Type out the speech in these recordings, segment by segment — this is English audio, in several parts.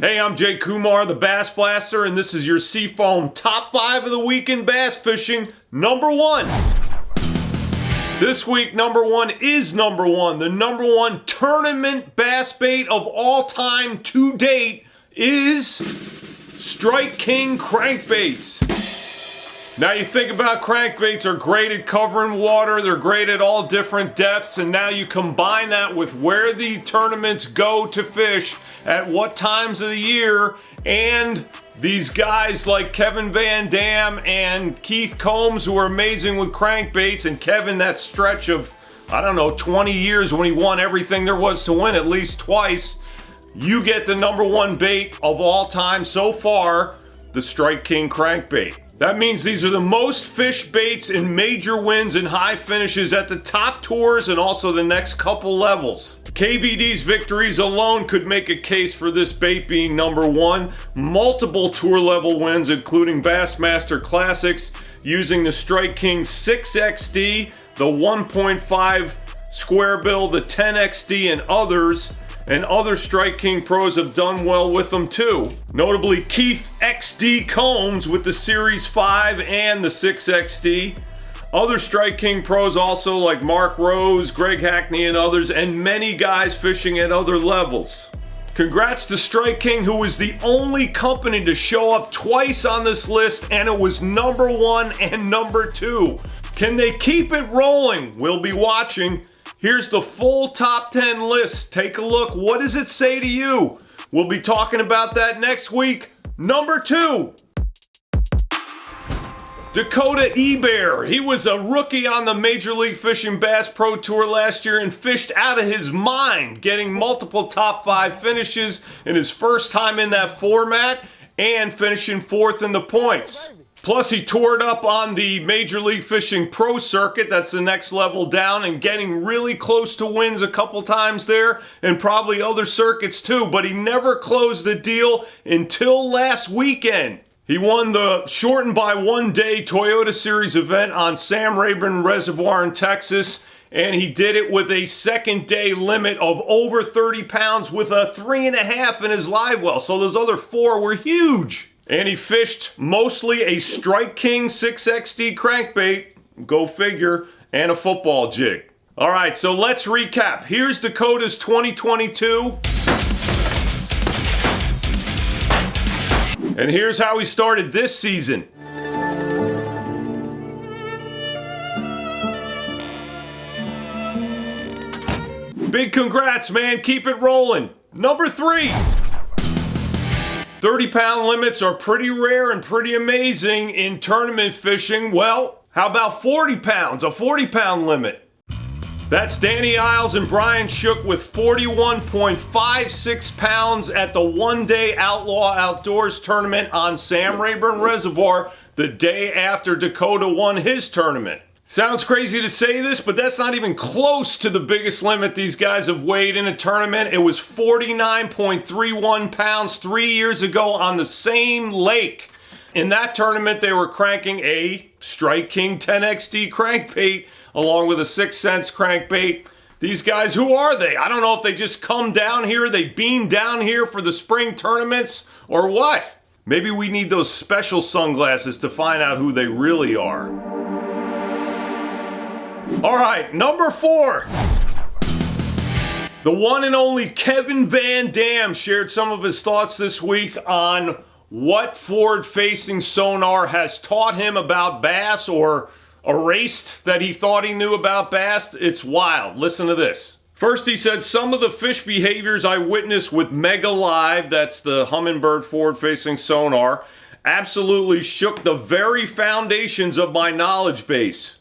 Hey, I'm Jay Kumar, the BassBlaster, and this is your Seafoam Top 5 of the Week in Bass Fishing, number 1. This week, number 1 is number 1. The number 1 tournament bass bait of all time to date is Strike King crankbaits. Now you think about crankbaits are great at covering water, they're great at all different depths, and now you combine that with where the tournaments go to fish, at what times of the year, and these guys like Kevin Van Dam and Keith Combs who are amazing with crankbaits, and Kevin, that stretch of, 20 years when he won everything there was to win at least twice, you get the number 1 bait of all time so far, the Strike King crankbait. That means these are the most fished baits in major wins and high finishes at the top tours and also the next couple levels. KVD's victories alone could make a case for this bait being number 1. Multiple tour level wins, including BassMaster Classics, using the Strike King 6XD, the 1.5 square bill, the 10XD, and others. And other Strike King pros have done well with them too. Notably Keith XD Combs with the Series 5 and the 6XD. Other Strike King pros also like Mark Rose, Greg Hackney, and others, and many guys fishing at other levels. Congrats to Strike King, who was the only company to show up twice on this list, and it was number 1 and number 2. Can they keep it rolling? We'll be watching. Here's the full top 10 list. Take a look. What does it say to you? We'll be talking about that next week. Number 2. Dakota Ebert. He was a rookie on the Major League Fishing Bass Pro Tour last year and fished out of his mind, getting multiple top 5 finishes in his first time in that format and finishing 4th in the points. Plus, he toured up on the Major League Fishing Pro Circuit, that's the next level down, and getting really close to wins a couple times there, and probably other circuits too, but he never closed the deal until last weekend. He won the shortened by 1 day Toyota Series event on Sam Rayburn Reservoir in Texas, and he did it with a second day limit of over 30 pounds with a 3.5 in his live well, so those other 4 were huge. And he fished mostly a Strike King 6XD crankbait, go figure, and a football jig. All right, so let's recap. Here's Dakota's 2022. And here's how he started this season. Big congrats, man. Keep it rolling. Number 3. 30-pound limits are pretty rare and pretty amazing in tournament fishing. Well, how about 40 pounds, a 40-pound limit? That's Danny Isles and Brian Shook with 41.56 pounds at the 1-day Outlaw Outdoors tournament on Sam Rayburn Reservoir the day after Dakota won his tournament. Sounds crazy to say this, but that's not even close to the biggest limit these guys have weighed in a tournament. It was 49.31 pounds 3 years ago on the same lake. In that tournament, they were cranking a Strike King 10XD crankbait along with a 6 cents crankbait. These guys, who are they? I don't know if they just come down here, they beam down here for the spring tournaments, or what? Maybe we need those special sunglasses to find out who they really are. All right, number 4. The one and only Kevin Van Dam shared some of his thoughts this week on what forward-facing sonar has taught him about bass or erased that he thought he knew about bass. It's wild. Listen to this. First, he said, some of the fish behaviors I witnessed with Mega Live, that's the Humminbird forward-facing sonar, absolutely shook the very foundations of my knowledge base.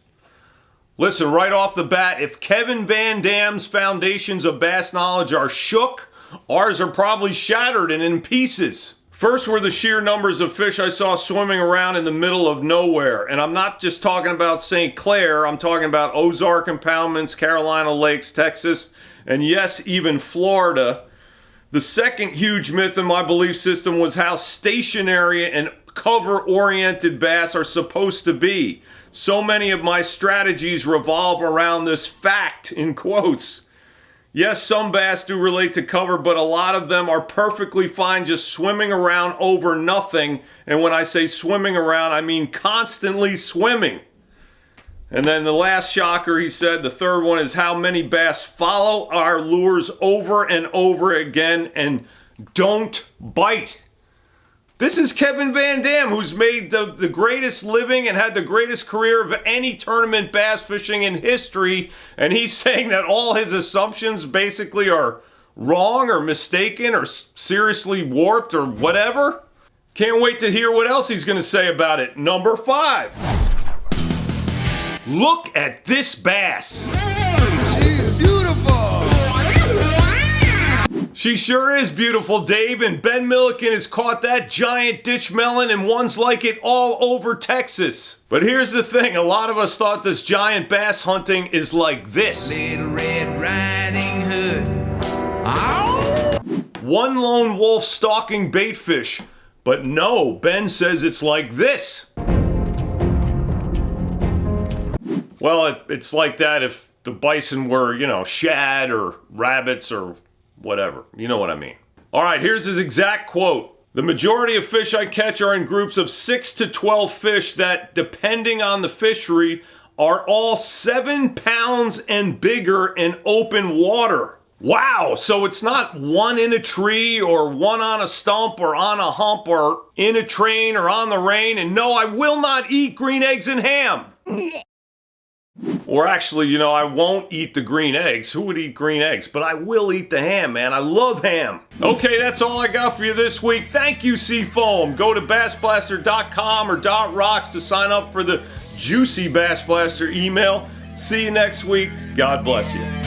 Listen, right off the bat, if Kevin Van Dam's foundations of bass knowledge are shook, ours are probably shattered and in pieces. First were the sheer numbers of fish I saw swimming around in the middle of nowhere. And I'm not just talking about St. Clair, I'm talking about Ozark impoundments, Carolina Lakes, Texas, and yes, even Florida. The second huge myth in my belief system was how stationary and cover-oriented bass are supposed to be. So many of my strategies revolve around this fact, in quotes. Yes, some bass do relate to cover, but a lot of them are perfectly fine just swimming around over nothing. And when I say swimming around, I mean constantly swimming. And then the last shocker, he said, the third one is how many bass follow our lures over and over again and don't bite. This is Kevin Van Dam, who's made the greatest living and had the greatest career of any tournament bass fishing in history. And he's saying that all his assumptions basically are wrong or mistaken or seriously warped or whatever. Can't wait to hear what else he's going to say about it. Number 5. Look at this bass. She's beautiful. She sure is beautiful, Dave, and Ben Milliken has caught that giant ditch melon and ones like it all over Texas. But here's the thing, a lot of us thought this giant bass hunting is like this. Little Red Riding Hood. Ow! One lone wolf stalking bait fish. But no, Ben says it's like this. Well, it's like that if the bison were, you know, shad or rabbits or whatever. You know what I mean. All right, here's his exact quote. The majority of fish I catch are in groups of 6 to 12 fish that, depending on the fishery, are all 7 pounds and bigger in open water. Wow, so it's not one in a tree or one on a stump or on a hump or in a train or on the rain. And no, I will not eat green eggs and ham. Or actually, you know, I won't eat the green eggs. Who would eat green eggs? But I will eat the ham, man. I love ham. Okay, that's all I got for you this week. Thank you, Seafoam. Go to BassBlaster.com or .rocks to sign up for the juicy BassBlaster email. See you next week. God bless you.